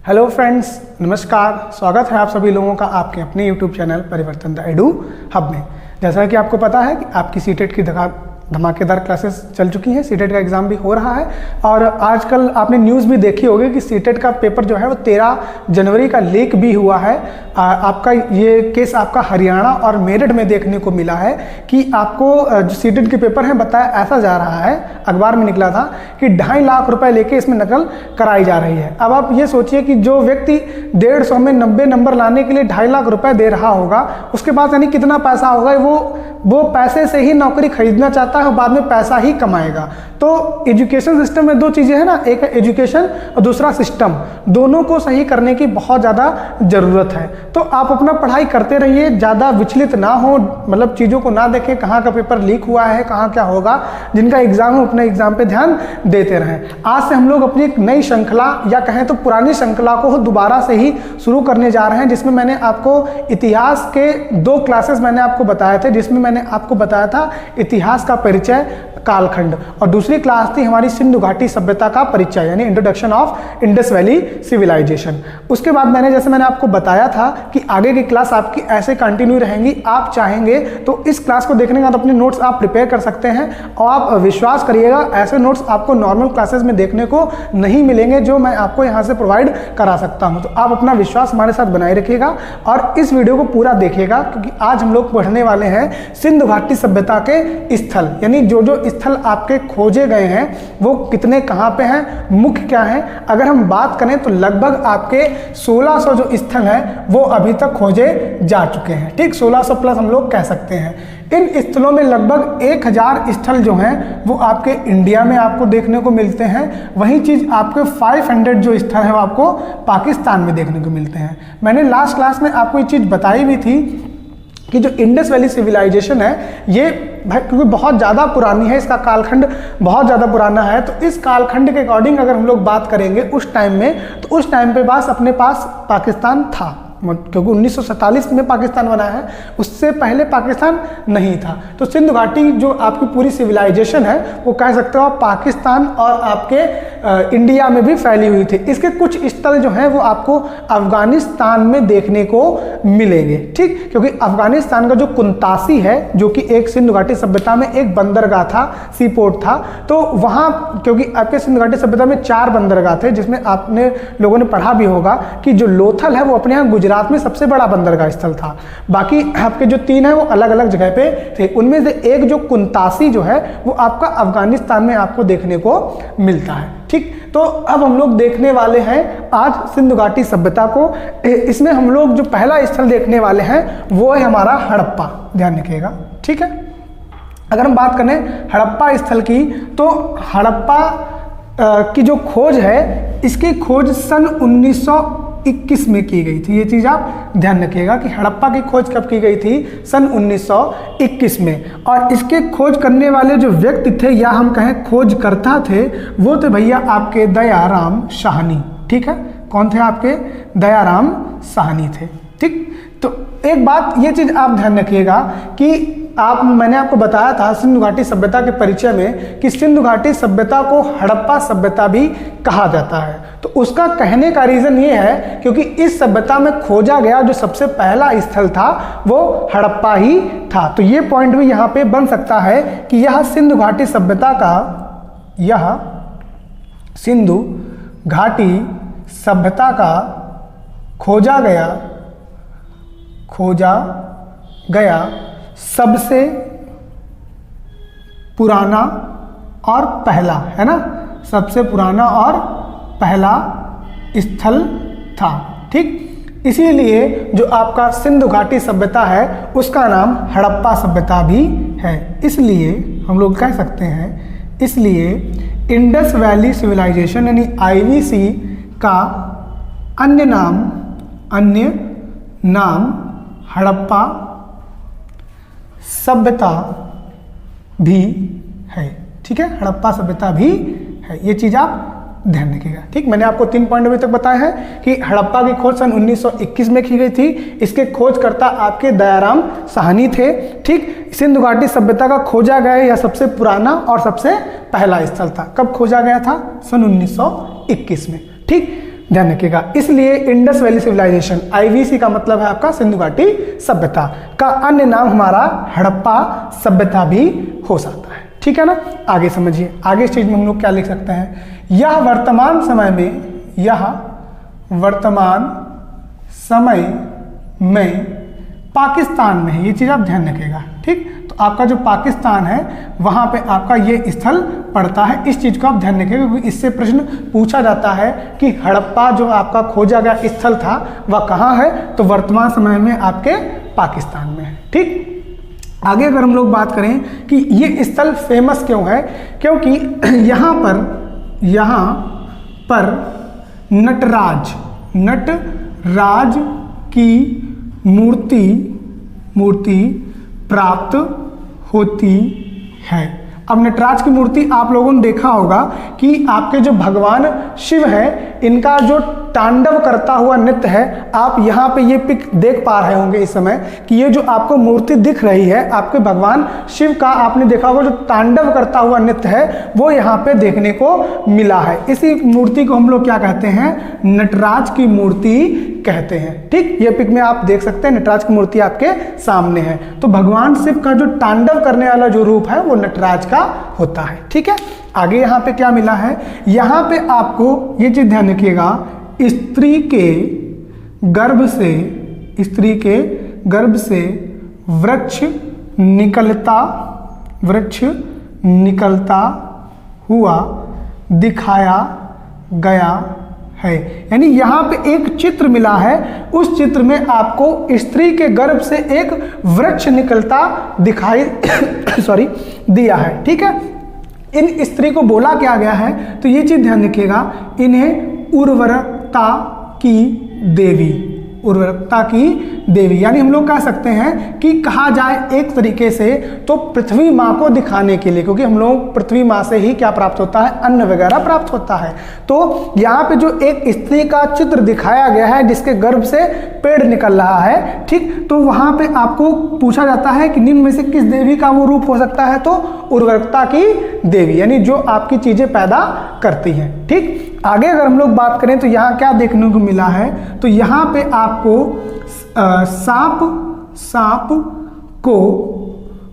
Hello friends, नमस्कार। स्वागत है आप सभी लोगों का आपके अपने यूट्यूब चैनल परिवर्तन द एडू हब में। जैसा कि आपको पता है कि आपकी सीटेट की धमाकेदार क्लासेस चल चुकी हैं, सीटेट का एग्ज़ाम भी हो रहा है और आजकल आपने न्यूज़ भी देखी होगी कि सीटेट का पेपर जो है वो 13 जनवरी का लीक भी हुआ है। आपका ये केस आपका हरियाणा और मेरठ में देखने को मिला है कि आपको जो सीटेट के पेपर हैं बताया ऐसा जा रहा है, अखबार में निकला था कि 2.5 लाख रुपए लेके इसमें नकल कराई जा रही है। अब आप ये सोचिए कि जो व्यक्ति 150 में 90 नंबर लाने के लिए 2.5 लाख रुपए दे रहा होगा, उसके पास यानी कितना पैसा होगा, वो पैसे से ही नौकरी खरीदना चाहता है और बाद में पैसा ही कमाएगा। तो एजुकेशन सिस्टम में दो चीज़ें हैं ना, एक है एजुकेशन और दूसरा सिस्टम। दोनों को सही करने की बहुत ज़्यादा ज़रूरत है। तो आप अपना पढ़ाई करते रहिए, ज़्यादा विचलित ना हो, मतलब चीज़ों को ना देखें कहाँ का पेपर लीक हुआ है, कहाँ क्या होगा। जिनका एग्ज़ाम हो अपने एग्ज़ाम पे ध्यान देते रहें। आज से हम लोग अपनी एक नई श्रृंखला या कहें तो पुरानी श्रृंखला को दोबारा से ही शुरू करने जा रहे हैं, जिसमें मैंने आपको इतिहास के 2 क्लासेस मैंने आपको बताए थे, जिसमें मैंने आपको बताया था इतिहास का परिचय, कालखंड, और दूसरी क्लास थी हमारी सिंधु घाटी सभ्यता का परिचय यानी introduction of Indus valley civilisation. उसके बाद मैंने आपको बताया था कि आगे की क्लास आपकी ऐसे कंटिन्यू रहेंगी। आप चाहेंगे तो इस क्लास को देखने के बाद अपने नोट्स आप प्रिपेयर कर सकते हैं और आप विश्वास करिएगा ऐसे नोट्स आपको नॉर्मल क्लासेस में देखने को नहीं मिलेंगे जो मैं आपको यहाँ से प्रोवाइड करा सकता हूँ। तो आप अपना विश्वास हमारे साथ बनाए रखिएगा और इस वीडियो को पूरा देखिएगा, क्योंकि आज हम लोग पढ़ने वाले हैं सिंधु घाटी सभ्यता के स्थल, यानी जो स्थल आपके खोजे गए हैं वो कितने कहाँ पे हैं, मुख्य क्या हैं। अगर हम बात करें तो लगभग आपके 1600 जो स्थल हैं वो अभी तक खोजे जा चुके हैं। ठीक, 1600 प्लस हम लोग कह सकते हैं। इन स्थलों में लगभग 1000 स्थल जो हैं वो आपके इंडिया में आपको देखने को मिलते हैं। वही चीज़ आपके 500 जो स्थल हैं वो आपको पाकिस्तान में देखने को मिलते हैं। मैंने लास्ट क्लास में आपको ये चीज़ बताई भी थी कि जो इंडस वैली सिविलाइजेशन है ये भाई क्योंकि बहुत ज़्यादा पुरानी है, इसका कालखंड बहुत ज़्यादा पुराना है, तो इस कालखंड के अकॉर्डिंग अगर हम लोग बात करेंगे उस टाइम में, तो उस टाइम पे पास अपने पास पाकिस्तान था, क्योंकि 1947 में पाकिस्तान बना है, उससे पहले पाकिस्तान नहीं था। तो सिंधु घाटी जो आपकी पूरी सिविलाइजेशन है वो कह सकते हो आप पाकिस्तान और आपके इंडिया में भी फैली हुई थी। इसके कुछ स्थल जो हैं वो आपको अफगानिस्तान में देखने को मिलेंगे। ठीक, क्योंकि अफगानिस्तान का जो कुंतासी है जो कि एक सिंधु घाटी सभ्यता में एक बंदरगाह था, सी पोर्ट था, तो वहाँ क्योंकि आपके सिंधु घाटी सभ्यता में 4 बंदरगाह थे, जिसमें आपने लोगों ने पढ़ा भी होगा कि जो लोथल है वो अपने यहाँ गुजरात में सबसे बड़ा बंदरगाह स्थल था। बाकी आपके जो 3 है वो अलग अलग जगह पे थे। उनमें से एक जो कुंतासी जो है वो आपका अफगानिस्तान में आपको देखने को मिलता है। ठीक, तो अब हम लोग देखने वाले हैं आज सिंधु घाटी सभ्यता को। इसमें हम लोग जो पहला स्थल देखने वाले हैं वो है हमारा हड़प्पा। ध्यान रखिएगा, ठीक है। अगर हम बात करें हड़प्पा स्थल की, तो हड़प्पा की जो खोज है इसकी खोज सन 1921 में की गई थी। ये चीज़ आप ध्यान रखिएगा कि हड़प्पा की खोज कब की गई थी, सन 1921 में। और इसके खोज करने वाले जो व्यक्ति थे या हम कहें खोजकर्ता थे वो थे भैया आपके दयाराम साहनी। ठीक है, कौन थे आपके? दयाराम साहनी थे। ठीक, तो एक बात ये चीज़ आप ध्यान रखिएगा कि मैंने आपको बताया था सिंधु घाटी सभ्यता के परिचय में कि सिंधु घाटी सभ्यता को हड़प्पा सभ्यता भी कहा जाता है। तो उसका कहने का रीज़न ये है क्योंकि इस सभ्यता में खोजा गया जो सबसे पहला स्थल था वो हड़प्पा ही था। तो ये पॉइंट भी यहाँ पे बन सकता है कि यह सिंधु घाटी सभ्यता का, यह सिंधु घाटी सभ्यता का खोजा गया सबसे पुराना और पहला, है ना, सबसे पुराना और पहला स्थल था। ठीक, इसीलिए जो आपका सिंधु घाटी सभ्यता है उसका नाम हड़प्पा सभ्यता भी है। इसलिए हम लोग कह सकते हैं, इसलिए इंडस वैली सिविलाइजेशन यानी IVC का अन्य नाम हड़प्पा सभ्यता भी है। ठीक है, हड़प्पा सभ्यता भी है, ये चीज़ आप ध्यान रखिएगा। ठीक, मैंने आपको 3 पॉइंट अभी तक बताए हैं कि हड़प्पा की खोज सन 1921 में की गई थी। इसके खोजकर्ता आपके दयाराम साहनी थे। ठीक, सिंधु घाटी सभ्यता का खोजा गया या सबसे पुराना और सबसे पहला स्थल था। कब खोजा गया था? सन 1921 में। ठीक, ध्यान रखिएगा। इसलिए इंडस वैली सिविलाइजेशन, IVC का मतलब है आपका सिंधु घाटी सभ्यता, का अन्य नाम हमारा हड़प्पा सभ्यता भी हो सकता है। ठीक है ना। आगे समझिए, आगे इस चीज में हम लोग क्या लिख सकते हैं, यह वर्तमान समय में पाकिस्तान में है। ये चीज आप ध्यान रखिएगा। ठीक, तो आपका जो पाकिस्तान है वहां पे आपका ये स्थल पड़ता है। इस चीज को आप ध्यान रखिएगा क्योंकि इससे प्रश्न पूछा जाता है कि हड़प्पा जो आपका खोजा गया स्थल था वह कहाँ है, तो वर्तमान समय में आपके पाकिस्तान में है। ठीक, आगे अगर हम लोग बात करें कि ये स्थल फेमस क्यों है, क्योंकि यहाँ पर नटराज की मूर्ति प्राप्त होती है। अब नटराज की मूर्ति आप लोगों ने देखा होगा कि आपके जो भगवान शिव है इनका जो तांडव करता हुआ नृत्य है, आप यहाँ पे ये पिक देख पा रहे होंगे इस समय कि ये जो आपको मूर्ति दिख रही है आपके भगवान शिव का, आपने देखा होगा जो तांडव करता हुआ नृत्य है वो यहाँ पे देखने को मिला है। इसी मूर्ति को हम लोग क्या कहते हैं, नटराज की मूर्ति कहते हैं। ठीक, ये पिक में आप देख सकते हैं नटराज की मूर्ति आपके सामने है। तो भगवान शिव का जो तांडव करने वाला जो रूप है वो नटराज का होता है। ठीक है, आगे यहाँ पे क्या मिला है, यहाँ पे आपको ये चीज ध्यान रखिएगा, स्त्री के गर्भ से वृक्ष निकलता हुआ दिखाया गया है। यानी यहाँ पे एक चित्र मिला है, उस चित्र में आपको स्त्री के गर्भ से एक वृक्ष निकलता दिखाई दिया है। ठीक है, इन स्त्री को बोला क्या गया है, तो ये चीज ध्यान रखिएगा, इन्हें उर्वरकता की देवी यानी हम लोग कह सकते हैं कि कहा जाए एक तरीके से तो पृथ्वी माँ को दिखाने के लिए, क्योंकि हम लोग पृथ्वी माँ से ही क्या प्राप्त होता है, अन्न वगैरह प्राप्त होता है। तो यहाँ पे जो एक स्त्री का चित्र दिखाया गया है जिसके गर्भ से पेड़ निकल रहा है, ठीक, तो वहाँ पे आपको पूछा जाता है कि निम्न में से किस देवी का वो रूप हो सकता है, तो उर्वरकता की देवी, यानी जो आपकी चीजें पैदा करती हैं। ठीक, आगे अगर हम लोग बात करें तो यहाँ क्या देखने को मिला है, तो यहाँ पे आपको सांप को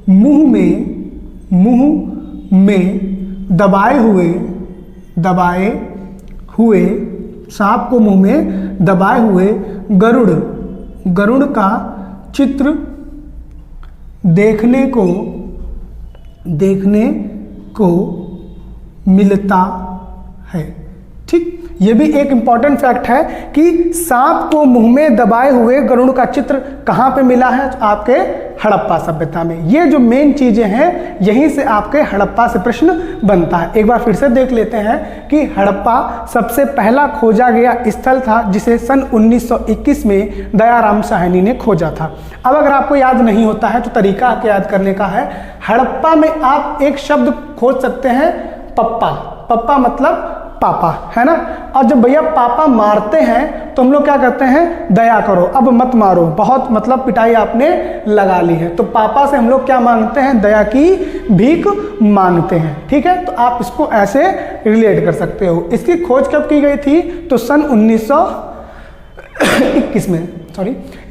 मुंह में दबाए हुए सांप को मुंह में दबाए हुए गरुड़ का चित्र देखने को मिलता है। ठीक, ये भी एक इंपॉर्टेंट फैक्ट है कि सांप को मुंह में दबाए हुए गरुड़ का चित्र कहाँ पे मिला है, तो आपके हड़प्पा सभ्यता में। ये जो मेन चीजें हैं यहीं से आपके हड़प्पा से प्रश्न बनता है। एक बार फिर से देख लेते हैं कि हड़प्पा सबसे पहला खोजा गया स्थल था जिसे सन 1921 में दयाराम साहनी ने खोजा था। अब अगर आपको याद नहीं होता है तो तरीका आपको याद करने का है, हड़प्पा में आप एक शब्द खोज सकते हैं, पप्पा मतलब पापा, है ना। और जब भैया पापा मारते हैं तो हम लोग क्या करते हैं, दया करो अब मत मारो, बहुत मतलब पिटाई आपने लगा ली है, तो पापा से हम लोग क्या मांगते हैं, दया की भीख मांगते हैं। ठीक है, तो आप इसको ऐसे रिलेट कर सकते हो। इसकी खोज कब की गई थी, तो सन 1921 में,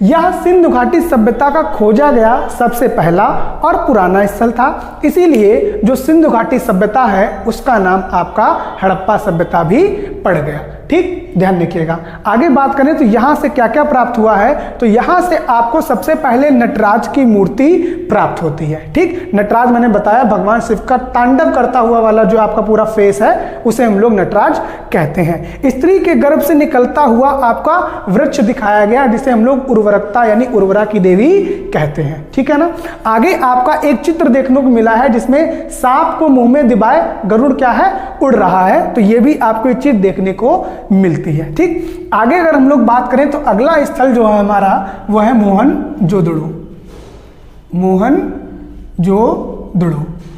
यह सिंधु घाटी सभ्यता का खोजा गया सबसे पहला और पुराना स्थल था, इसीलिए जो सिंधु घाटी सभ्यता है उसका नाम आपका हड़प्पा सभ्यता भी पड़ गया। ठीक, ध्यान रखिएगा। आगे बात करें तो यहाँ से क्या क्या प्राप्त हुआ है, तो यहाँ से आपको सबसे पहले नटराज की मूर्ति प्राप्त होती है। ठीक, नटराज मैंने बताया भगवान शिव का तांडव करता हुआ वाला जो आपका पूरा फेस है उसे हम लोग नटराज कहते हैं। स्त्री के गर्भ से निकलता हुआ आपका वृक्ष दिखाया गया जिसे हम लोग उर्वरकता यानी उर्वरा की देवी कहते हैं। ठीक है ना। आगे आपका एक चित्र देखने को मिला है जिसमें सांप को मुंह में दबाए गरुड़ क्या है, उड़ रहा है, तो ये भी आपको एक चीज देखने को मिलती है। ठीक, आगे अगर हम लोग बात करें तो अगला स्थल जो है हमारा वो है मोहनजोदड़ो।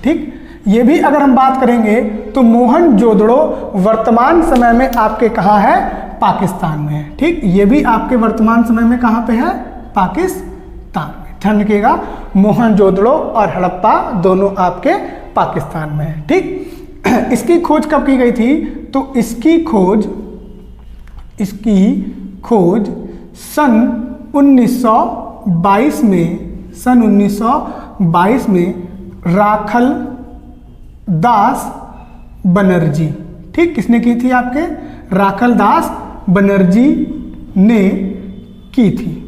ठीक, ये भी अगर हम बात करेंगे तो मोहनजोदड़ो वर्तमान समय में आपके कहाँ है, पाकिस्तान में है। ठीक, ये भी आपके वर्तमान समय में कहाँ पे है, पाकिस्तान में। ध्यान रखिएगा, मोहनजोदड़ो और हड़प्पा दोनों आपके पाकिस्तान में है। ठीक, इसकी खोज कब की गई थी, तो इसकी खोज इसकी खोज सन 1922 में राखल दास बनर्जी, ठीक, किसने की थी? आपके राखल दास बनर्जी ने की थी।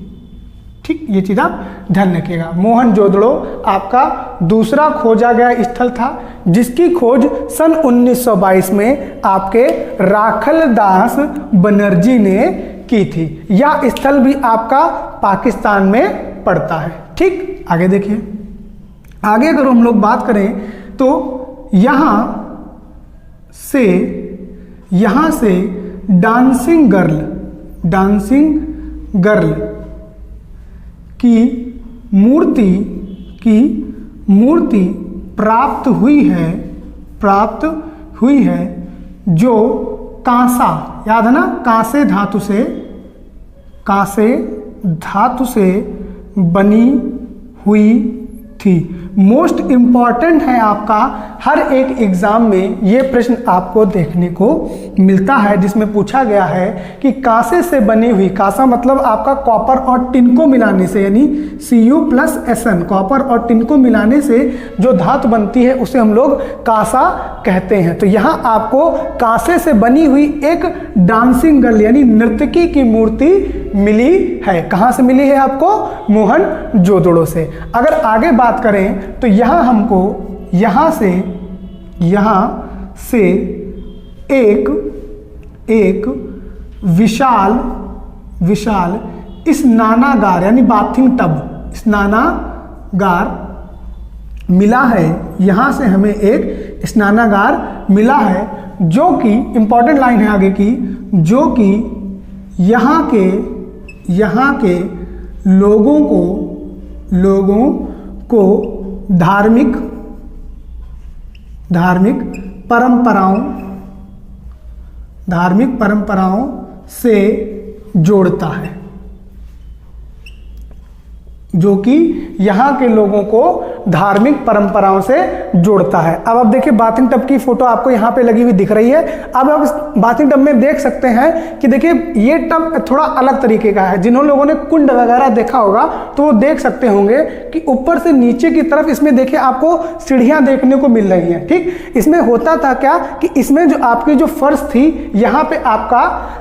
ठीक, ये चीज आप ध्यान रखिएगा। मोहनजोदड़ो आपका दूसरा खोजा गया स्थल था जिसकी खोज सन 1922 में आपके राखल दास बनर्जी ने की थी। यह स्थल भी आपका पाकिस्तान में पड़ता है। ठीक, आगे देखिए। आगे अगर हम लोग बात करें तो यहां से डांसिंग गर्ल की मूर्ति प्राप्त हुई है जो कांसा, याद है ना, कांसे धातु से बनी हुई थी। मोस्ट इंपॉर्टेंट है आपका, हर एक एग्जाम में ये प्रश्न आपको देखने को मिलता है जिसमें पूछा गया है कि कांसे से बनी हुई, कांसा मतलब आपका कॉपर और टिन को मिलाने से, यानी Cu+Sn, कॉपर और टिन को मिलाने से जो धातु बनती है उसे हम लोग कांसा कहते हैं। तो यहाँ आपको कांसे से बनी हुई एक डांसिंग गर्ल यानी नर्तकी की मूर्ति मिली है। कहाँ से मिली है आपको? मोहनजोदड़ो से। अगर आगे बात करें तो यहाँ हमको यहाँ से एक विशाल स्नानागार यानी बाथिंग टब, स्नानागार मिला है। यहाँ से हमें एक स्नानागार मिला है जो कि इंपॉर्टेंट लाइन है आगे की, जो कि यहाँ के लोगों को धार्मिक परंपराओं से जोड़ता है, जो कि यहाँ के लोगों को धार्मिक परंपराओं से जोड़ता है। अब आप देखिए बाथिंग टब की फोटो आपको यहाँ पे लगी हुई दिख रही है। अब आप इस बाथिंग टब में देख सकते हैं कि देखिए ये टब थोड़ा अलग तरीके का है। जिन्होंने लोगों ने कुंड वगैरह देखा होगा तो वो देख सकते होंगे कि ऊपर से नीचे की तरफ इसमें देखिए आपको सीढ़ियां देखने को मिल रही हैं। ठीक, इसमें होता था क्या कि इसमें जो आपकी जो फर्श थी यहाँ पे आपका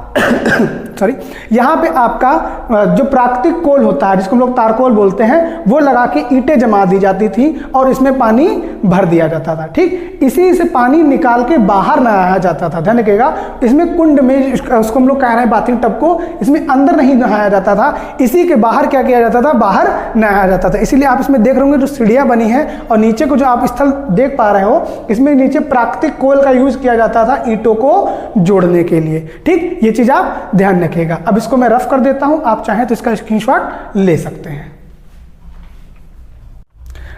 यहाँ पे आपका जो प्राकृतिक कोल होता है जिसको हम लोग तारकोल बोलते हैं, वो लगा के ईंटें जमा दी जाती थी और इसमें पानी भर दिया जाता था। ठीक, इसी से पानी निकाल के बाहर नहाया जाता था। ध्यान रखिएगा, इसमें कुंड में उसको हम लोग कह रहे हैं बाथिंग टब को, इसमें अंदर नहीं नहाया जाता था, इसी के बाहर क्या किया जाता था? बाहर नहाया जाता था। इसीलिए आप इसमें देख रहे होंगे जो सीढ़ियां बनी है और नीचे को जो आप स्थल देख पा रहे हो इसमें नीचे प्राकृतिक कोल का यूज किया जाता था ईंटों को जोड़ने के लिए। ठीक, ये चीज आप ध्यान रखिएगा। अब इसको मैं रफ कर देता हूं, आप चाहें तो इसका स्क्रीनशॉट ले सकते हैं।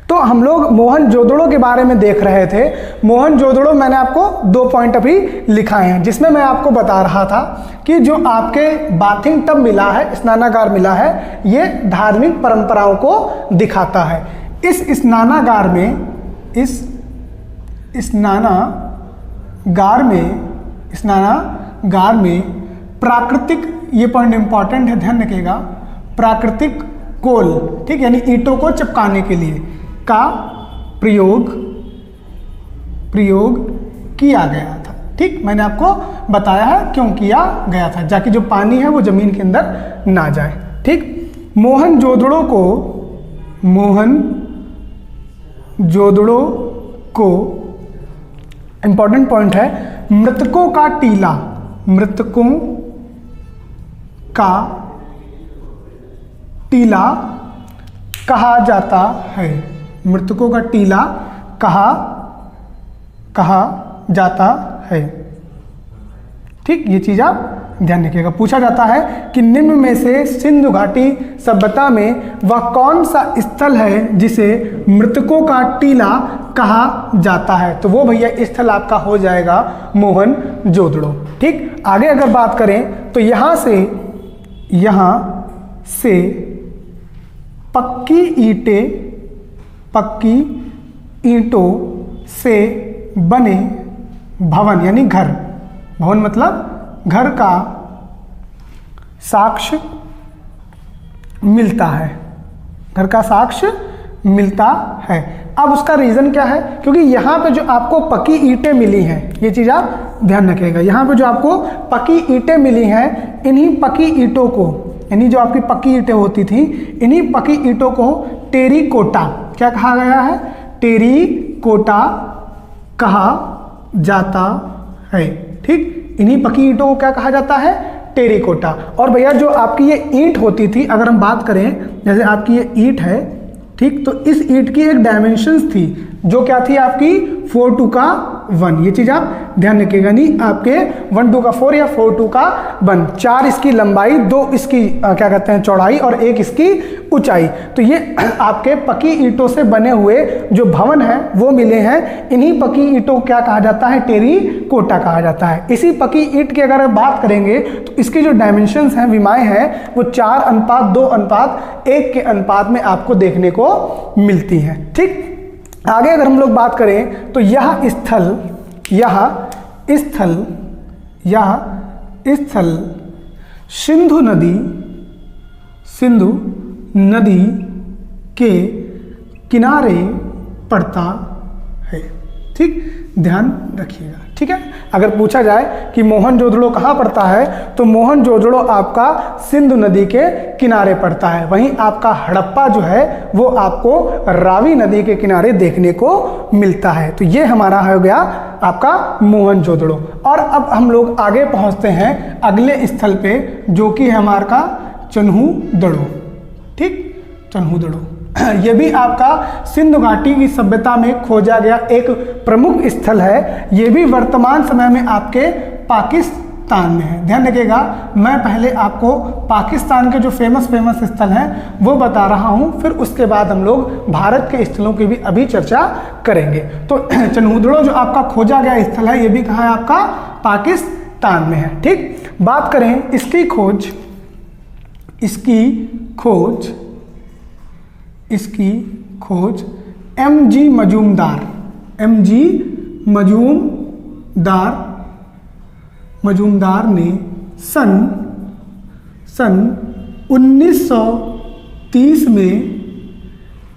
तो हम लोग मोहनजोदड़ो के बारे में देख रहे थे। मोहनजोदड़ो मैंने आपको 2 पॉइंट अभी लिखाए हैं जिसमें मैं आपको बता रहा था कि जो आपके बाथिंग टब मिला है, स्नानागार मिला है, ये धार्मिक परंपराओं को दिखाता है। इस स्नानागार में प्राकृतिक, ये पॉइंट इंपॉर्टेंट है, ध्यान रखिएगा, प्राकृतिक कोल, ठीक, यानी ईंटों को चिपकाने के लिए का प्रयोग किया गया था। ठीक, मैंने आपको बताया है क्यों किया गया था, ताकि जो पानी है वो जमीन के अंदर ना जाए। ठीक, मोहनजोदड़ो को इंपॉर्टेंट पॉइंट है, मृतकों का टीला कहा जाता है। मृतकों का टीला कहा जाता है। ठीक, ये चीज आप ध्यान रखिएगा। पूछा जाता है कि निम्न में से सिंधु घाटी सभ्यता में वह कौन सा स्थल है जिसे मृतकों का टीला कहा जाता है? तो वो भैया स्थल आपका हो जाएगा मोहनजोदड़ो। ठीक, आगे अगर बात करें तो यहाँ से पक्की ईंटों से बने भवन यानी घर, भवन मतलब घर का साक्ष्य मिलता है, घर का साक्ष्य मिलता है। अब उसका रीज़न क्या है, क्योंकि यहाँ पे जो आपको पक्की ईंटें मिली हैं, ये चीज़ आप ध्यान रखिएगा, यहाँ पे जो आपको पक्की ईंटें मिली हैं, इन्हीं पक्की ईंटों को, यानी जो आपकी पक्की ईंटें होती थी, इन्हीं पक्की ईंटों को टेरीकोटा क्या कहा गया है, टेरीकोटा कहा जाता है। ठीक, इन्हीं पक्की ईंटों को क्या कहा जाता है, टेरीकोटा। और भैया जो आपकी ये ईंट होती थी, अगर हम बात करें, जैसे आपकी ये ईंट है, ठीक, तो इस ईंट की एक डायमेंशंस थी जो क्या थी आपकी 4 का 1, ये चीज आप ध्यान रखिएगा, नहीं आपके 1 2 का 4 या 4 2 का 1, 4 इसकी लंबाई, 2 इसकी क्या कहते हैं चौड़ाई और 1 इसकी ऊंचाई। तो ये आपके पक्की ईंटों से बने हुए जो भवन है वो मिले हैं। इन्हीं पक्की ईंटों को क्या कहा जाता है, टेरीकोटा कहा जाता है। इसी पक्की ईंट की अगर बात करेंगे तो इसकी जो डायमेंशंस हैं, विमाएं हैं, वो 4:2:1 के अनुपात में आपको देखने को मिलती हैं। ठीक, आगे अगर हम लोग बात करें तो यह स्थल सिंधु नदी के किनारे पड़ता है। ठीक, ध्यान रखिएगा। ठीक है, अगर पूछा जाए कि मोहनजोदड़ो कहाँ पड़ता है, तो मोहनजोदड़ो आपका सिंधु नदी के किनारे पड़ता है। वहीं आपका हड़प्पा जो है वो आपको रावी नदी के किनारे देखने को मिलता है। तो ये हमारा हो गया आपका मोहनजोदड़ो। और अब हम लोग आगे पहुंचते हैं अगले स्थल पे, जो कि है हमारा का चन्हूदड़ो। ठीक, चन्हूदड़ो ये भी आपका सिंधु घाटी की सभ्यता में खोजा गया एक प्रमुख स्थल है। ये भी वर्तमान समय में आपके पाकिस्तान में है। ध्यान रखिएगा, मैं पहले आपको पाकिस्तान के जो फेमस स्थल हैं वो बता रहा हूं, फिर उसके बाद हम लोग भारत के स्थलों की भी अभी चर्चा करेंगे। तो चन्हूदड़ो जो आपका खोजा गया स्थल है, ये भी कहाँ है, आपका पाकिस्तान में है। ठीक, बात करें इसकी खोज एम.जी. मजूमदार ने सन 1930 में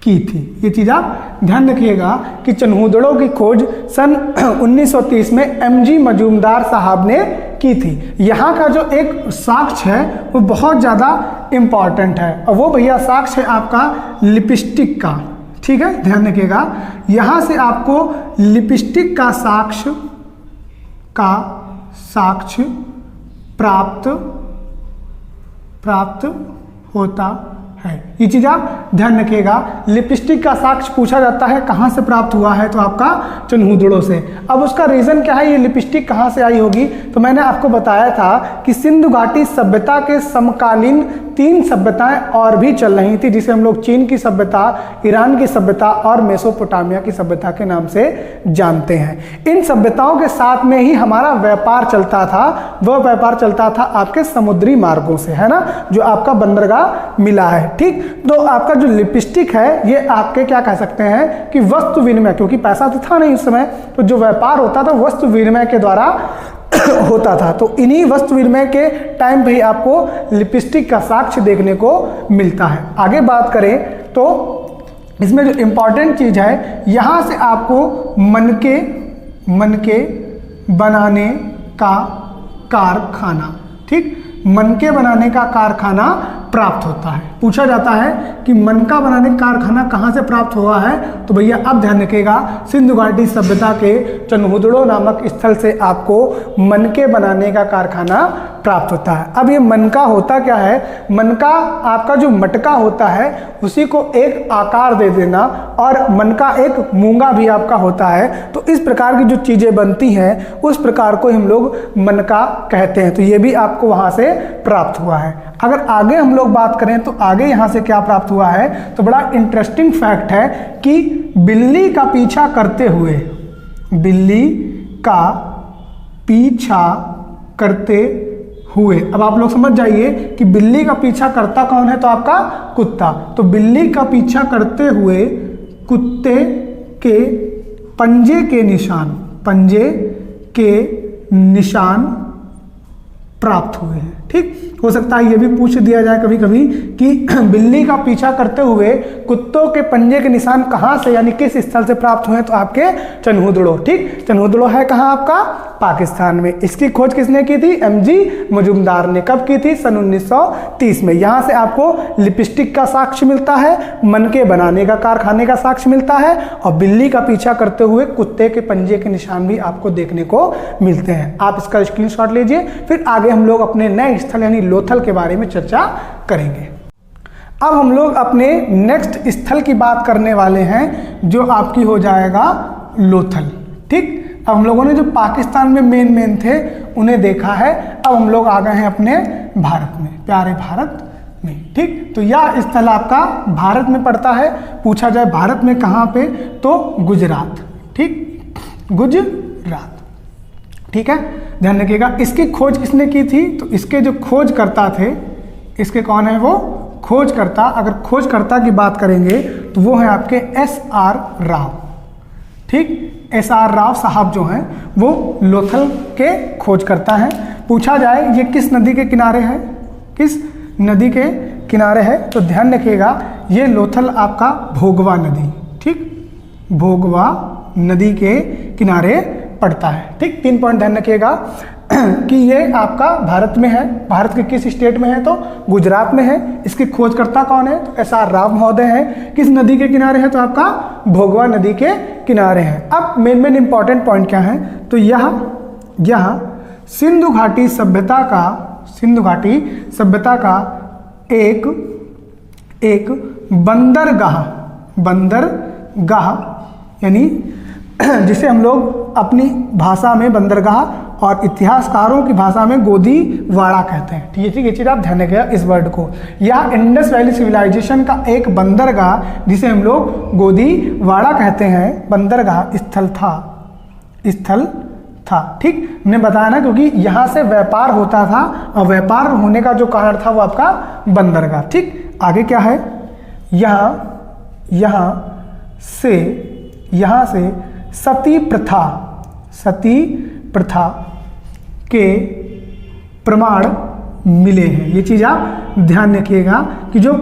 की थी। ये चीज़ आप ध्यान रखिएगा कि चन्हूदड़ो की खोज सन 1930 में एम.जी. मजूमदार साहब ने की थी। यहाँ का जो एक साक्ष्य है वो बहुत ज़्यादा इम्पॉर्टेंट है, और वो भैया साक्ष्य है आपका लिपस्टिक का। ठीक है, ध्यान रखिएगा, यहाँ से आपको लिपस्टिक का साक्ष्य प्राप्त होता है। ये चीज आप ध्यान रखिएगा, लिपस्टिक का साक्ष्य पूछा जाता है कहाँ से प्राप्त हुआ है, तो आपका चन्हूदड़ो से। अब उसका रीजन क्या है, ये लिपस्टिक कहाँ से आई होगी, तो मैंने आपको बताया था कि सिंधु घाटी सभ्यता के समकालीन 3 सभ्यताएं और भी चल रही थी, जिसे हम लोग चीन की सभ्यता, ईरान की सभ्यता और मेसोपोटामिया की सभ्यता के नाम से जानते हैं। इन सभ्यताओं के साथ में ही हमारा व्यापार चलता था। वह व्यापार चलता था आपके समुद्री मार्गों से, है ना, जो आपका बंदरगाह मिला है। ठीक, तो आपका जो लिपस्टिक है ये आपके क्या कह सकते हैं कि वस्तु विनिमय, क्योंकि पैसा तो था नहीं उस समय, तो जो व्यापार होता था वस्तु विनिमय के द्वारा होता था। तो इन्हीं वस्तु विनिमय के टाइम पे ही आपको लिपस्टिक का साक्ष्य देखने को मिलता है। आगे बात करें तो इसमें जो इम्पॉर्टेंट चीज है, यहां से आपको मनके बनाने का कारखाना, ठीक, मनके बनाने का कारखाना प्राप्त होता है। पूछा जाता है कि मनका बनाने का कारखाना कहाँ से प्राप्त हुआ है, तो भैया अब ध्यान रखिएगा, सिंधु घाटी सभ्यता के चन्हूदड़ो नामक स्थल से आपको मनके बनाने का कारखाना प्राप्त होता है। अब ये मनका होता क्या है, मनका आपका जो मटका होता है उसी को एक आकार दे देना, और मनका एक मूंगा भी आपका होता है। तो इस प्रकार की जो चीजें बनती हैं उस प्रकार को हम लोग मनका कहते हैं। तो ये भी आपको वहां से प्राप्त हुआ है। अगर आगे हम लोग बात करें तो आगे यहां से क्या प्राप्त हुआ है, तो बड़ा इंटरेस्टिंग फैक्ट है कि बिल्ली का पीछा करते हुए, अब आप लोग समझ जाइए कि बिल्ली का पीछा करता कौन है, तो आपका कुत्ता। तो बिल्ली का पीछा करते हुए कुत्ते के पंजे के निशान प्राप्त हुए हैं। ठीक, हो सकता है ये भी पूछ दिया जाए कभी कभी कि बिल्ली का पीछा करते हुए कुत्तों के पंजे के निशान कहाँ से यानी किस स्थल से प्राप्त हुए, तो आपके चन्हुदड़ो। ठीक, चन्हुदड़ो है कहाँ आपका, पाकिस्तान में। इसकी खोज किसने की थी, एमजी मजुमदार ने। कब की थी, सन 1930 में। यहाँ से आपको लिपस्टिक का साक्ष्य मिलता है, मनके बनाने का कारखाने का साक्ष्य मिलता है, और बिल्ली का पीछा करते हुए कुत्ते के पंजे के निशान भी आपको देखने को मिलते हैं। आप इसका स्क्रीनशॉट लीजिए, फिर आगे हम लोग अपने नए स्थल यानी लोथल के बारे में चर्चा करेंगे। अब हम लोग अपने नेक्स्ट स्थल की बात करने वाले हैं, जो आपकी हो जाएगा लोथल। ठीक, अब हम लोगों ने जो पाकिस्तान में मेन थे उन्हें देखा है, अब हम लोग आ गए हैं अपने भारत में, प्यारे भारत में। ठीक, तो यह स्थल आपका भारत में पड़ता है। पूछा जाए भारत में कहाँ पे, तो गुजरात। ठीक, गुजरात। ठीक है, ध्यान रखिएगा। इसकी खोज किसने की थी, तो इसके जो खोजकर्ता थे, इसके कौन है वो खोजकर्ता। अगर खोजकर्ता की बात करेंगे तो वो है आपके एस.आर. राव। ठीक, एस.आर. राव साहब जो हैं वो लोथल के खोजकर्ता हैं। पूछा जाए ये किस नदी के किनारे है, किस नदी के किनारे है, तो ध्यान रखिएगा ये लोथल आपका भोगवा नदी, ठीक, भोगवा नदी के किनारे पड़ता है। ठीक, 3 पॉइंट ध्यान रखिएगा कि ये आपका भारत में है। भारत के किस स्टेट में है, तो गुजरात में है। इसके खोजकर्ता कौन है, तो एस.आर. राव महोदय हैं। किस नदी के किनारे है, तो आपका भोगवा नदी के किनारे है। अब मेन इंपॉर्टेंट पॉइंट क्या है, तो यह सिंधु घाटी सभ्यता का एक बंदरगाह यानी जिसे हम लोग अपनी भाषा में बंदरगाह और इतिहासकारों की भाषा में गोदीवाड़ा कहते हैं। ठीक है, ये चीज़ आप ध्यान रखिएगा इस वर्ड को। यह इंडस वैली सिविलाइजेशन का एक बंदरगाह जिसे हम लोग गोदीवाड़ा कहते हैं, बंदरगाह स्थल था। ठीक, मैंने बताया ना, क्योंकि यहाँ से व्यापार होता था और व्यापार होने का जो कारण था वो आपका बंदरगाह। ठीक, आगे क्या है, यहाँ से सती प्रथा के प्रमाण मिले हैं। ये चीज़ आप ध्यान रखिएगा कि जो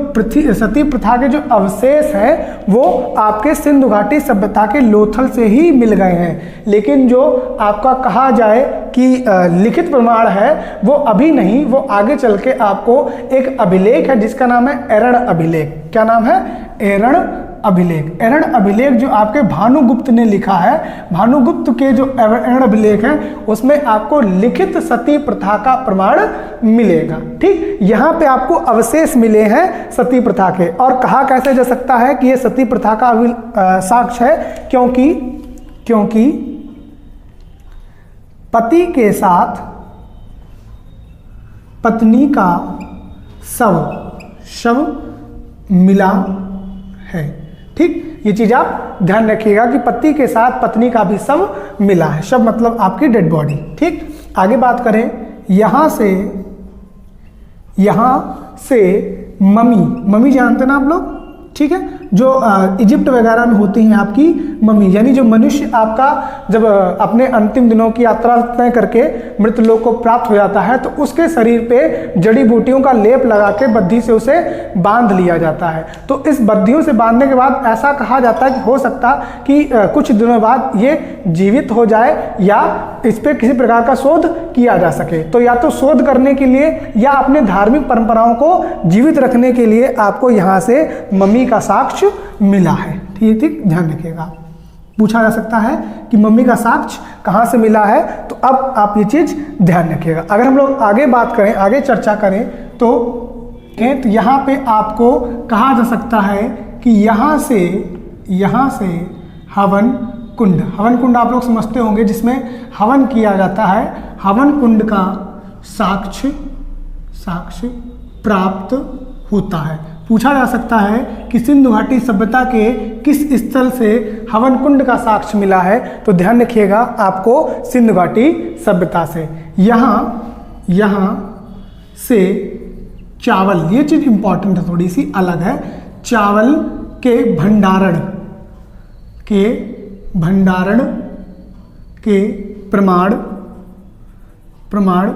सती प्रथा के जो अवशेष हैं वो आपके सिंधु घाटी सभ्यता के लोथल से ही मिल गए हैं, लेकिन जो आपका कहा जाए कि लिखित प्रमाण है वो अभी नहीं, वो आगे चल के आपको एक अभिलेख है जिसका नाम है एरण अभिलेख। क्या नाम है, एरण अभिलेख। एरण अभिलेख जो आपके भानुगुप्त ने लिखा है, भानुगुप्त के जो एरण अभिलेख है उसमें आपको लिखित सती प्रथा का प्रमाण मिलेगा। ठीक, यहाँ पे आपको अवशेष मिले हैं सती प्रथा के, और कहा कैसे जा सकता है कि ये सती प्रथा का साक्ष्य है, क्योंकि पति के साथ पत्नी का शव मिला है। ठीक, ये चीज आप ध्यान रखिएगा कि पति के साथ पत्नी का भी शव मिला है। शव मतलब आपकी डेड बॉडी। ठीक, आगे बात करें, यहाँ से मम्मी जानते ना आप लोग, ठीक है, जो इजिप्ट वगैरह में होती हैं आपकी मम्मी, यानी जो मनुष्य आपका जब अपने अंतिम दिनों की यात्रा तय करके मृत लोक को प्राप्त हो जाता है तो उसके शरीर पे जड़ी बूटियों का लेप लगा के बद्धी से उसे बांध लिया जाता है। तो इस बद्धियों से बांधने के बाद ऐसा कहा जाता है कि हो सकता कि कुछ दिनों बाद ये जीवित हो जाए या इस पर किसी प्रकार का शोध किया जा सके। तो या तो शोध करने के लिए या अपने धार्मिक परंपराओं को जीवित रखने के लिए आपको यहाँ से मम्मी का साक्ष्य मिला है। ठीक, ध्यान रखिएगा। पूछा जा सकता है कि मम्मी का साक्ष्य कहाँ से मिला है, तो अब आप ये चीज ध्यान रखिएगा। अगर हम लोग आगे बात करें, आगे चर्चा करें तो यहाँ पे आपको कहा जा सकता है कि यहाँ से हवन कुंड आप लोग समझते होंगे जिसमें हवन किया जाता है, हवन कुंड का साक्ष्य प्राप्त होता है। पूछा जा सकता है कि सिंधु घाटी सभ्यता के किस स्थल से हवन कुंड का साक्ष्य मिला है, तो ध्यान रखिएगा आपको सिंधु घाटी सभ्यता से। यहाँ से चावल, ये चीज इंपॉर्टेंट है, थोड़ी सी अलग है, चावल के भंडारण के प्रमाण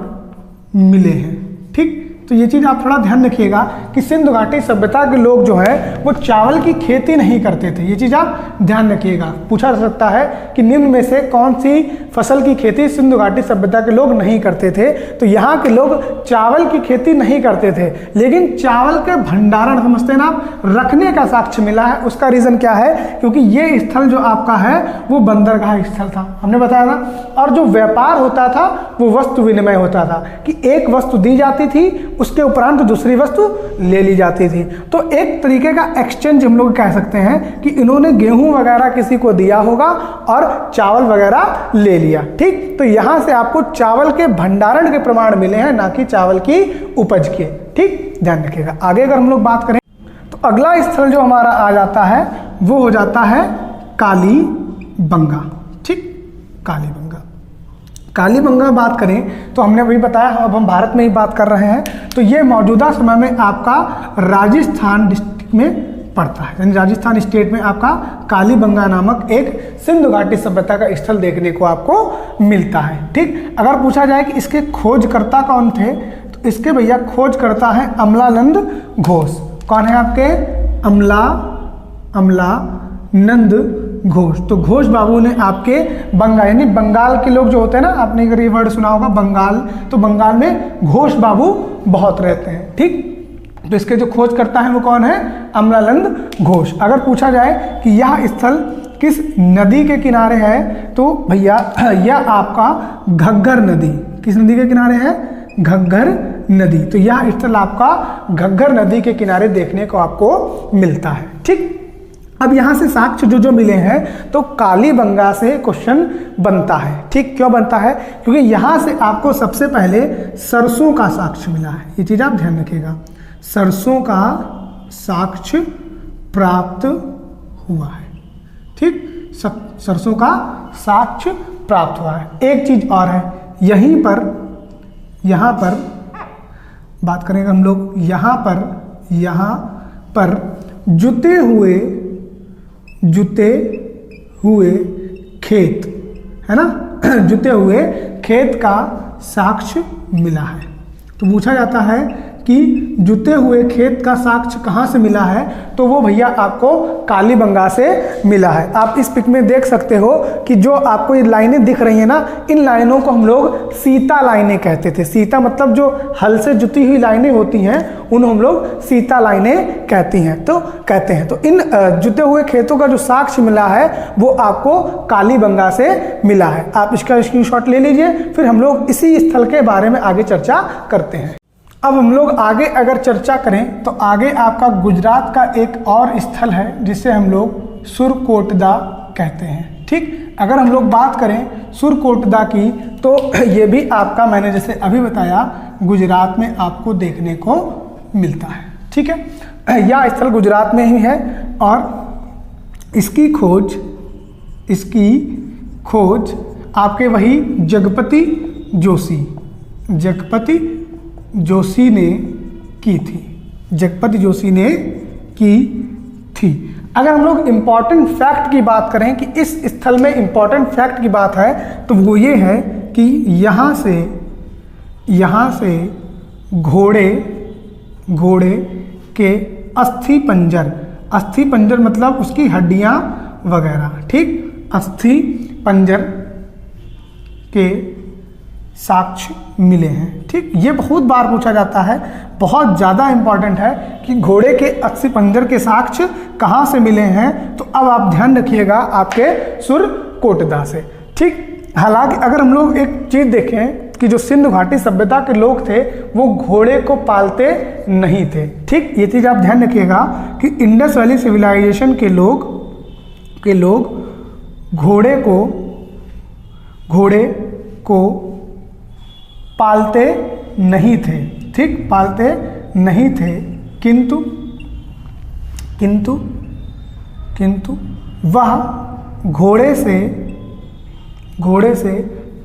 मिले हैं। ठीक, तो ये चीज़ आप थोड़ा ध्यान रखिएगा कि सिंधु घाटी सभ्यता के लोग जो है वो चावल की खेती नहीं करते थे। ये चीज़ आप ध्यान रखिएगा। पूछा जा सकता है कि निम्न में से कौन सी फसल की खेती सिंधु घाटी सभ्यता के लोग नहीं करते थे। तो यहाँ के लोग चावल की खेती नहीं करते थे, लेकिन चावल के भंडारण, समझते हैं ना आप, रखने का साक्ष्य मिला है। उसका रीज़न क्या है? क्योंकि ये स्थल जो आपका है वो बंदरगाह स्थल था, हमने बताया ना। और जो व्यापार होता था वो वस्तु विनिमय होता था कि एक वस्तु दी जाती थी, उसके उपरांत दूसरी वस्तु ले ली जाती थी। तो एक तरीके का एक्सचेंज हम लोग कह सकते हैं कि इन्होंने गेहूं वगैरह किसी को दिया होगा और चावल वगैरह ले लिया। ठीक, तो यहां से आपको चावल के भंडारण के प्रमाण मिले हैं, ना कि चावल की उपज के। ठीक, ध्यान रखिएगा। आगे अगर हम लोग बात करें तो अगला स्थल जो हमारा आ जाता है वो हो जाता है कालीबंगा। ठीक, कालीबंगा। कालीबंगा बात करें तो हमने अभी बताया, अब हम भारत में ही बात कर रहे हैं। तो ये मौजूदा समय में आपका राजस्थान डिस्ट्रिक्ट में पड़ता है, यानी राजस्थान स्टेट में आपका कालीबंगा नामक एक सिंधु घाटी सभ्यता का स्थल देखने को आपको मिलता है। ठीक, अगर पूछा जाए कि इसके खोजकर्ता कौन थे, तो इसके भैया खोजकर्ता है अमलानंद घोष। कौन है आपके? अमलानंद घोष। तो घोष बाबू ने आपके बंगाल, यानी बंगाल के लोग जो होते हैं ना, आपने अगर ये वर्ड सुना होगा बंगाल, तो बंगाल में घोष बाबू बहुत रहते हैं। ठीक, तो इसके जो खोज करता है वो कौन है? अमलानंद घोष। अगर पूछा जाए कि यह स्थल किस नदी के किनारे है, तो भैया यह आपका घग्गर नदी, किस नदी के किनारे है? घग्गर नदी। तो यह स्थल आपका घग्गर नदी के किनारे देखने को आपको मिलता है। ठीक, अब यहाँ से साक्ष्य जो मिले हैं, तो कालीबंगा से क्वेश्चन बनता है। ठीक, क्यों बनता है? क्योंकि यहाँ से आपको सबसे पहले सरसों का साक्ष्य मिला है। ये चीज़ आप ध्यान रखिएगा, सरसों का साक्ष्य प्राप्त हुआ है। ठीक, सरसों का साक्ष्य प्राप्त हुआ है। एक चीज और है, यहाँ पर बात करेंगे हम लोग, यहाँ पर जुते हुए खेत है ना, जुते हुए खेत का साक्ष्य मिला है। तो पूछा जाता है कि जुते हुए खेत का साक्ष्य कहाँ से मिला है, तो वो भैया आपको कालीबंगा से मिला है। आप इस पिक में देख सकते हो कि जो आपको ये लाइनें दिख रही हैं ना, इन लाइनों को हम लोग सीता लाइनें कहते थे। सीता मतलब जो हल से जुती हुई लाइनें होती हैं उन्हें हम लोग सीता लाइनें कहते हैं। तो इन जुते हुए खेतों का जो साक्ष्य मिला है वो आपको कालीबंगा से मिला है। आप इसका स्क्रीनशॉट ले लीजिए, फिर हम लोग इसी स्थल के बारे में आगे चर्चा करते हैं। अब हम लोग आगे अगर चर्चा करें तो आगे आपका गुजरात का एक और स्थल है जिसे हम लोग सुरकोटदा कहते हैं। ठीक, अगर हम लोग बात करें सुरकोटदा की, तो ये भी आपका, मैंने जैसे अभी बताया, गुजरात में आपको देखने को मिलता है। ठीक है, यह स्थल गुजरात में ही है और इसकी खोज आपके वही जगपति जोशी ने की थी। अगर हम लोग इम्पॉर्टेंट फैक्ट की बात करें कि इस स्थल में इम्पॉर्टेंट फैक्ट की बात है, तो वो ये है कि यहाँ से घोड़े के अस्थि पंजर मतलब उसकी हड्डियाँ वगैरह, ठीक, अस्थि पंजर के साक्ष्य मिले हैं। ठीक, ये बहुत बार पूछा जाता है, बहुत ज़्यादा इंपॉर्टेंट है कि घोड़े के अस्थि पंजर के साक्ष्य कहाँ से मिले हैं। तो अब आप ध्यान रखिएगा आपके सुरकोटदा से। ठीक, हालांकि अगर हम लोग एक चीज़ देखें कि जो सिंधु घाटी सभ्यता के लोग थे वो घोड़े को पालते नहीं थे। ठीक, ये चीज़ आप ध्यान रखिएगा कि इंडस वैली सिविलाइजेशन के लोग घोड़े को पालते नहीं थे। ठीक, पालते नहीं थे, किंतु वह घोड़े से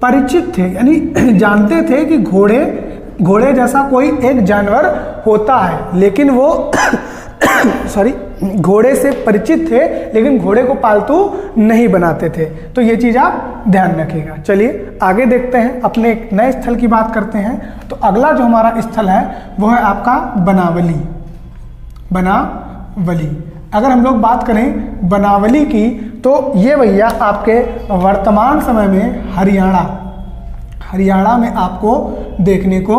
परिचित थे, यानी जानते थे कि घोड़े जैसा कोई एक जानवर होता है, लेकिन वो घोड़े से परिचित थे लेकिन घोड़े को पालतू नहीं बनाते थे। तो ये चीज़ आप ध्यान रखिएगा। चलिए आगे देखते हैं, अपने एक नए स्थल की बात करते हैं। तो अगला जो हमारा स्थल है वो है आपका बनावली। बनावली, अगर हम लोग बात करें बनावली की तो ये भैया आपके वर्तमान समय में हरियाणा में आपको देखने को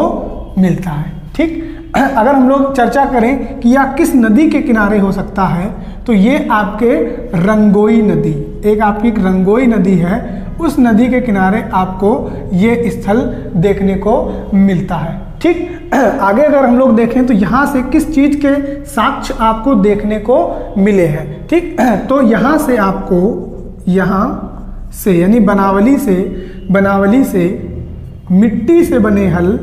मिलता है। ठीक, अगर हम लोग चर्चा करें कि यह किस नदी के किनारे हो सकता है तो ये आपके रंगोई नदी, एक आपकी रंगोई नदी है, उस नदी के किनारे आपको ये स्थल देखने को मिलता है। ठीक, आगे अगर हम लोग देखें तो यहाँ से किस चीज़ के साक्ष्य आपको देखने को मिले हैं। ठीक, तो यहाँ से आपको, यहाँ से यानी बनावली से मिट्टी से बने हल,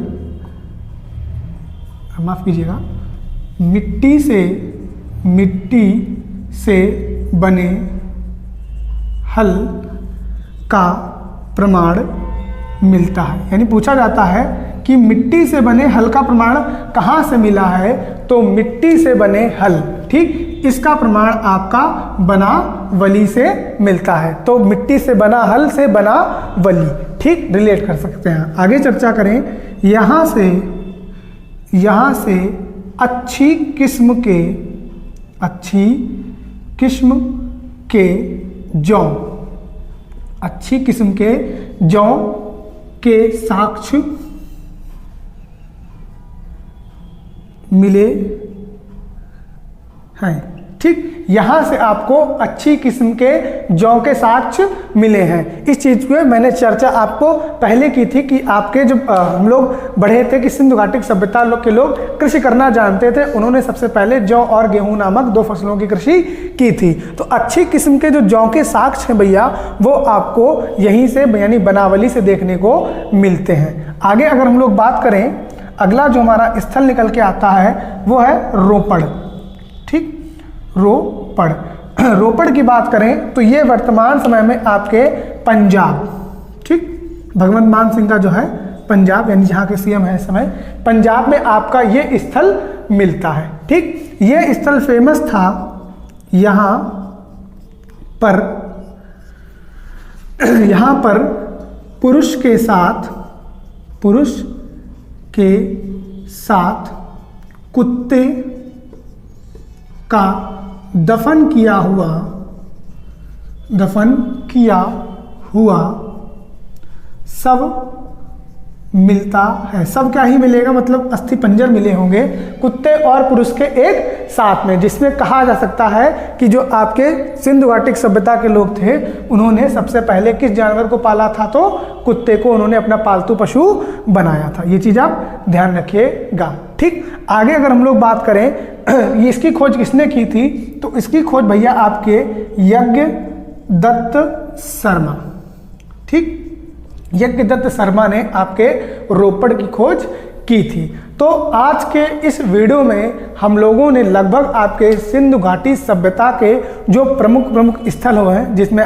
माफ कीजिएगा, मिट्टी से बने हल का प्रमाण मिलता है। यानी पूछा जाता है कि मिट्टी से बने हल का प्रमाण कहाँ से मिला है, तो मिट्टी से बने हल, ठीक, इसका प्रमाण आपका बनावली से मिलता है। तो मिट्टी से बना हल से बनावली, ठीक, रिलेट कर सकते हैं। आगे चर्चा करें, यहाँ से अच्छी किस्म के जौ के साक्ष्य मिले हैं। ठीक, यहाँ से आपको अच्छी किस्म के जौ के साक्ष्य मिले हैं। इस चीज़ पे मैंने चर्चा आपको पहले की थी कि आपके जब हम लोग बढ़े थे कि सिंधु घाटी सभ्यता के लोग कृषि करना जानते थे, उन्होंने सबसे पहले जौ और गेहूं नामक 2 फसलों की कृषि की थी। तो अच्छी किस्म के जो जौ के साक्ष्य हैं भैया वो आपको यहीं से यानी बनावली से देखने को मिलते हैं। आगे अगर हम लोग बात करें, अगला जो हमारा स्थल निकल के आता है वो है रोपड़। ठीक, रोपड़ की बात करें तो ये वर्तमान समय में आपके पंजाब, ठीक, भगवंत मान सिंह का जो है पंजाब यानी जहाँ के सीएम है इस समय, पंजाब में आपका ये स्थल मिलता है। ठीक, ये स्थल फेमस था यहाँ पर पुरुष के साथ कुत्ते का दफन किया हुआ सब मिलता है। सब क्या ही मिलेगा, मतलब अस्थि पंजर मिले होंगे कुत्ते और पुरुष के एक साथ में, जिसमें कहा जा सकता है कि जो आपके सिंधु घाटी सभ्यता के लोग थे उन्होंने सबसे पहले किस जानवर को पाला था, तो कुत्ते को उन्होंने अपना पालतू पशु बनाया था। ये चीज़ आप ध्यान रखिएगा। ठीक, आगे अगर हम लोग बात करें इसकी खोज किसने की थी, तो इसकी खोज भैया आपके यज्ञदत्त शर्मा, ठीक, यज्ञदत्त शर्मा ने आपके रोपड़ की खोज की थी। तो आज के इस वीडियो में हम लोगों ने लगभग आपके सिंधु घाटी सभ्यता के जो प्रमुख स्थल हुए हैं, जिसमें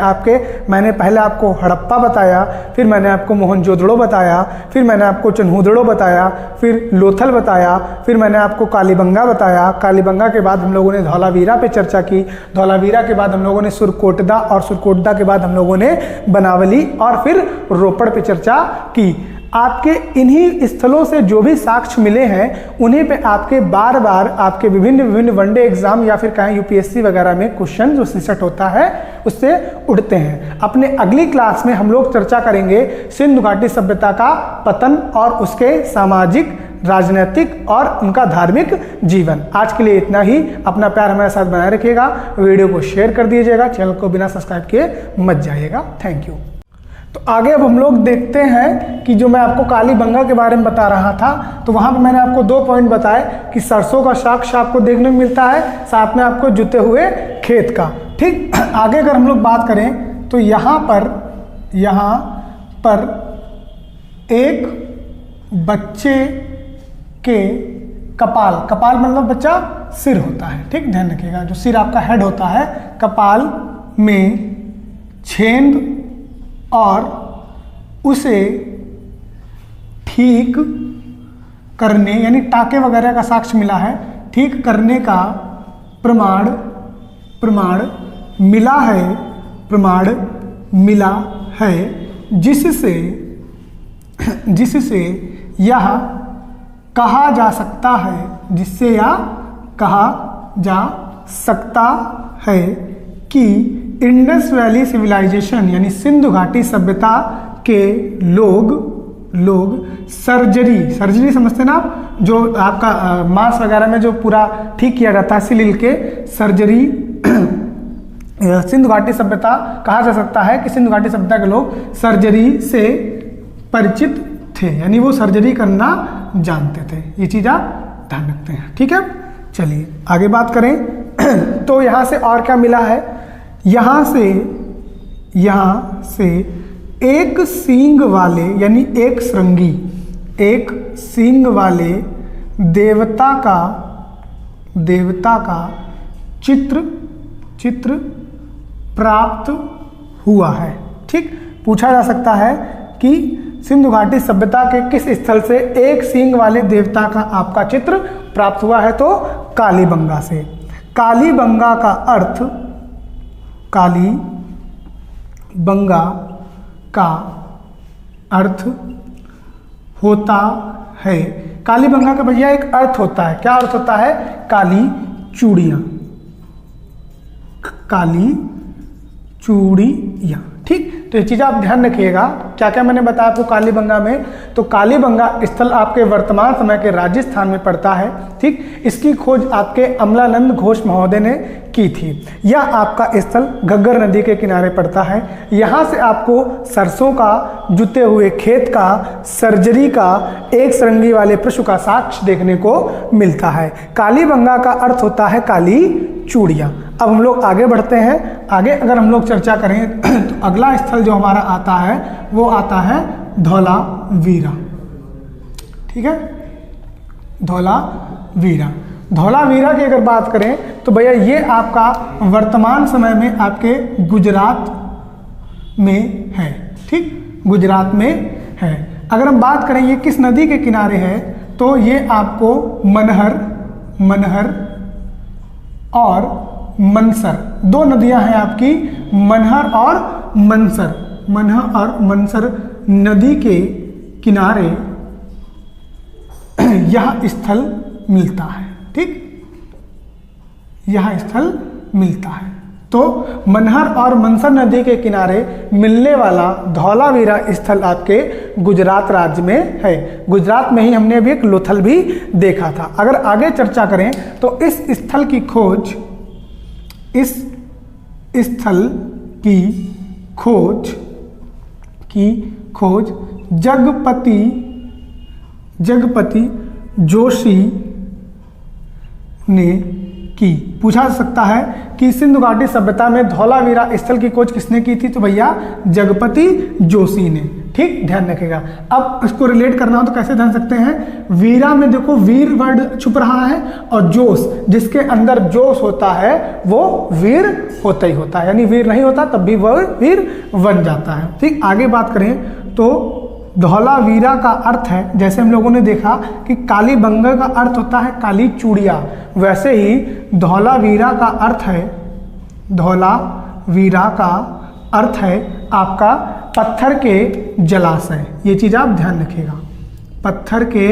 मैंने पहले आपको हड़प्पा बताया, फिर मैंने आपको मोहनजोदड़ो बताया, फिर मैंने आपको चन्हूदड़ो बताया, फिर लोथल बताया, फिर मैंने आपको कालीबंगा बताया। कालीबंगा के बाद हम लोगों ने धौलावीरा पे चर्चा की, धौलावीरा के बाद हम लोगों ने सुरकोटदा, और सुरकोटदा के बाद हम लोगों ने बनावली और फिर रोपड़ पे चर्चा की। आपके इन्हीं स्थलों से जो भी साक्ष्य मिले हैं उन्हीं पे आपके बार बार आपके विभिन्न वनडे एग्जाम या फिर कहें यूपीएससी वगैरह में क्वेश्चन जो सीसेट होता है उससे उठते हैं। अपने अगली क्लास में हम लोग चर्चा करेंगे सिंधु घाटी सभ्यता का पतन और उसके सामाजिक, राजनीतिक और उनका धार्मिक जीवन। आज के लिए इतना ही। अपना प्यार हमारे साथ बनाए रखिएगा, वीडियो को शेयर कर दीजिएगा, चैनल को बिना सब्सक्राइब किए मत जाइएगा। Thank you. तो आगे अब हम लोग देखते हैं कि जो मैं आपको कालीबंगा के बारे में बता रहा था, तो वहाँ पे मैंने आपको 2 पॉइंट बताए कि सरसों का साक्ष्य आपको देखने को मिलता है, साथ में आपको जुते हुए खेत का। ठीक, आगे अगर हम लोग बात करें तो यहाँ पर एक बच्चे के कपाल मतलब बच्चा सिर होता है, ठीक, ध्यान रखिएगा, जो सिर आपका हेड होता है, कपाल में छेद और उसे ठीक करने यानी टाके वगैरह का साक्ष्य मिला है, ठीक करने का प्रमाण प्रमाण मिला है, प्रमाण मिला है जिससे यह कहा जा सकता है, जिससे यह कहा जा सकता है कि इंडस वैली सिविलाइजेशन यानी सिंधु घाटी सभ्यता के लोग सर्जरी समझते ना आप, जो आपका मांस वगैरह में जो पूरा ठीक किया जाता है सिलिल के, सर्जरी सिंधु घाटी सभ्यता कहा जा सकता है कि सिंधु घाटी सभ्यता के लोग सर्जरी से परिचित थे, यानी वो सर्जरी करना जानते थे। ये चीज आप ध्यान रखते हैं, ठीक है। चलिए आगे बात करें तो यहां से और क्या मिला है, यहां से एक सींग वाले यानी एक सींग वाले देवता का चित्र प्राप्त हुआ है, ठीक। पूछा जा सकता है कि सिंधु घाटी सभ्यता के किस स्थल से एक सींग वाले देवता का आपका चित्र प्राप्त हुआ है, तो कालीबंगा से। कालीबंगा का अर्थ होता है, कालीबंगा का भैया एक अर्थ होता है, क्या अर्थ होता है, काली चूड़ियां, ठीक। तो ये चीज़ आप ध्यान रखिएगा, क्या क्या मैंने बताया आपको कालीबंगा में। तो कालीबंगा स्थल आपके वर्तमान समय के राजस्थान में पड़ता है, ठीक। इसकी खोज आपके अमलानंद घोष महोदय ने की थी। यह आपका स्थल घग्गर नदी के किनारे पड़ता है। यहाँ से आपको सरसों का, जुते हुए खेत का, सर्जरी का, एक सरंगी वाले पशु का साक्ष्य देखने को मिलता है। कालीबंगा का अर्थ होता है काली चूड़ियाँ। अब हम लोग आगे बढ़ते हैं। आगे अगर हम लोग चर्चा करें तो अगला स्थल जो हमारा आता है वो आता है धौलावीरा, ठीक है। धौलावीरा की अगर बात करें तो भैया ये आपका वर्तमान समय में आपके गुजरात में है, ठीक, गुजरात में है। अगर हम बात करें ये किस नदी के किनारे है, तो ये आपको मनहर और मनसर, दो नदियां हैं आपकी, मनहर और मनसर नदी के किनारे यह स्थल मिलता है, ठीक, यह स्थल मिलता है। तो मनहर और मनसर नदी के किनारे मिलने वाला धौलावीरा स्थल आपके गुजरात राज्य में है। गुजरात में ही हमने अभी एक लोथल भी देखा था। अगर आगे चर्चा करें तो इस स्थल की खोज जगपति जोशी ने की। पूछा जा सकता है कि सिंधु घाटी सभ्यता में धौलावीरा स्थल की खोज किसने की थी, तो भैया जगपति जोशी ने, ठीक, ध्यान रखेगा। अब इसको रिलेट करना हो तो कैसे ध्यान सकते हैं, वीरा में देखो वीर वर्ड छुप रहा है और जोश, जिसके अंदर जोश होता है वो वीर होता ही होता है, यानी वीर नहीं होता तब भी वह वीर बन जाता है, ठीक। आगे बात करें तो धौलावीरा का अर्थ है, जैसे हम लोगों ने देखा कि कालीबंगा का अर्थ होता है काली चूड़िया, वैसे ही धौलावीरा का अर्थ है आपका पत्थर के जलाशय। ये चीज आप ध्यान रखिएगा, पत्थर के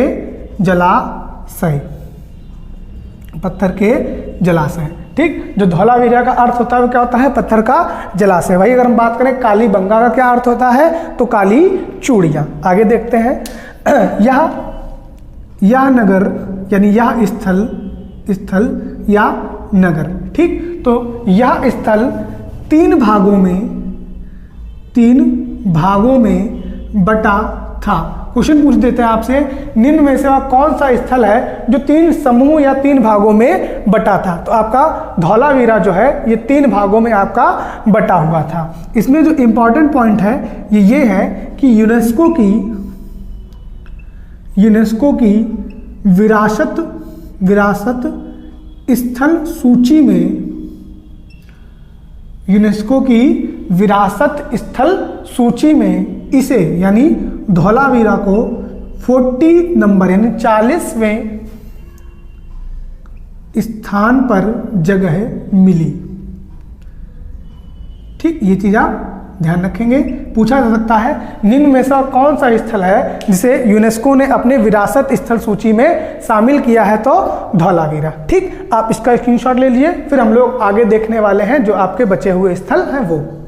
जलाशय, ठीक। जो धौलावीरा का अर्थ होता है वो क्या होता है, पत्थर का जलाशय। वही अगर हम बात करें कालीबंगा का क्या अर्थ होता है, तो काली चूड़ियाँ। आगे देखते हैं, यह नगर यानी यह स्थल या नगर, ठीक। तो यह स्थल तीन भागों में बटा था। क्वेश्चन पूछ देते हैं आपसे, निम्न में से वह कौन सा स्थल है जो तीन समूह या तीन भागों में बटा था, तो आपका धौलावीरा जो है ये तीन भागों में आपका बटा हुआ था। इसमें जो इंपॉर्टेंट पॉइंट है ये है कि यूनेस्को की विरासत स्थल सूची में, यूनेस्को की विरासत स्थल सूची में इसे यानी धौलावीरा को 40 नंबर यानी 40वें स्थान पर जगह मिली। ठीक, ये चीज़ आप ध्यान रखेंगे। पूछा जा सकता है निम्न में से कौन सा स्थल है जिसे यूनेस्को ने अपने विरासत स्थल सूची में शामिल किया है, तो धौलावीरा। ठीक, आप इसका स्क्रीनशॉट ले लीजिए। फिर हम लोग आगे देखने वाले हैं जो आपके बचे हुए स्थल हैं वो।